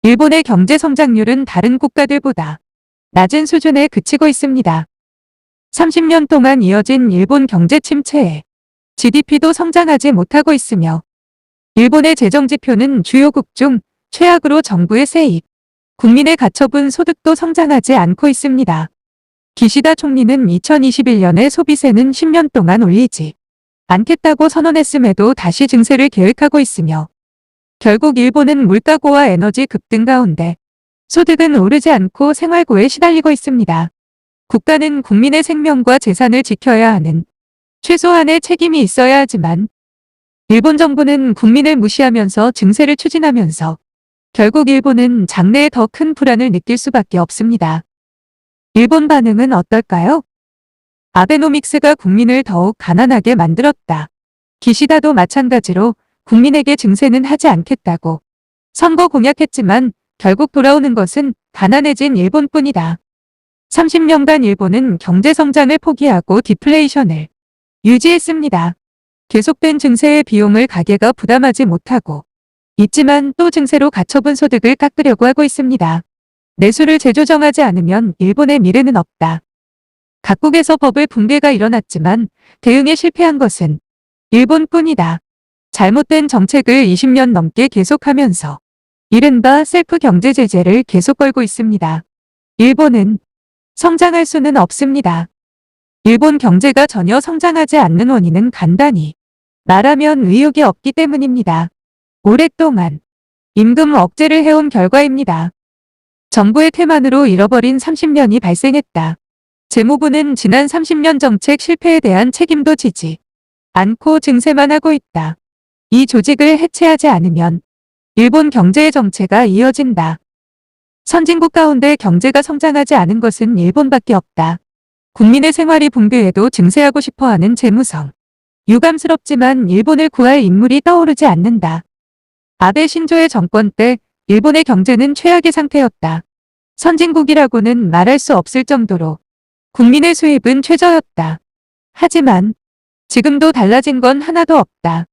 일본의 경제 성장률은 다른 국가들보다 낮은 수준에 그치고 있습니다. 30년 동안 이어진 일본 경제 침체에 GDP도 성장하지 못하고 있으며 일본의 재정지표는 주요국 중 최악으로 정부의 세입, 국민의 가처분 소득도 성장하지 않고 있습니다. 기시다 총리는 2021년에 소비세는 10년 동안 올리지 않겠다고 선언했음에도 다시 증세를 계획하고 있으며 결국 일본은 물가고와 에너지 급등 가운데 소득은 오르지 않고 생활고에 시달리고 있습니다. 국가는 국민의 생명과 재산을 지켜야 하는 최소한의 책임이 있어야 하지만 일본 정부는 국민을 무시하면서 증세를 추진하면서 결국 일본은 장래에 더 큰 불안을 느낄 수밖에 없습니다. 일본 반응은 어떨까요? 아베노믹스가 국민을 더욱 가난하게 만들었다. 기시다도 마찬가지로 국민에게 증세는 하지 않겠다고 선거 공약했지만 결국 돌아오는 것은 가난해진 일본뿐이다. 30년간 일본은 경제 성장을 포기하고 디플레이션을 유지했습니다. 계속된 증세의 비용을 가계가 부담하지 못하고 있지만 또 증세로 가처분 소득을 깎으려고 하고 있습니다. 내수를 재조정하지 않으면 일본의 미래는 없다. 각국에서 버블 붕괴가 일어났지만 대응에 실패한 것은 일본뿐이다. 잘못된 정책을 20년 넘게 계속하면서 이른바 셀프 경제 제재를 계속 걸고 있습니다. 일본은 성장할 수는 없습니다. 일본 경제가 전혀 성장하지 않는 원인은 간단히 말하면 의욕이 없기 때문입니다. 오랫동안 임금 억제를 해온 결과입니다. 정부의 태만으로 잃어버린 30년이 발생했다. 재무부는 지난 30년 정책 실패에 대한 책임도 지지 않고 증세만 하고 있다. 이 조직을 해체하지 않으면 일본 경제의 정체가 이어진다. 선진국 가운데 경제가 성장하지 않은 것은 일본밖에 없다. 국민의 생활이 붕괴해도 증세하고 싶어하는 재무성. 유감스럽지만 일본을 구할 인물이 떠오르지 않는다. 아베 신조의 정권 때 일본의 경제는 최악의 상태였다. 선진국이라고는 말할 수 없을 정도로 국민의 수입은 최저였다. 하지만 지금도 달라진 건 하나도 없다.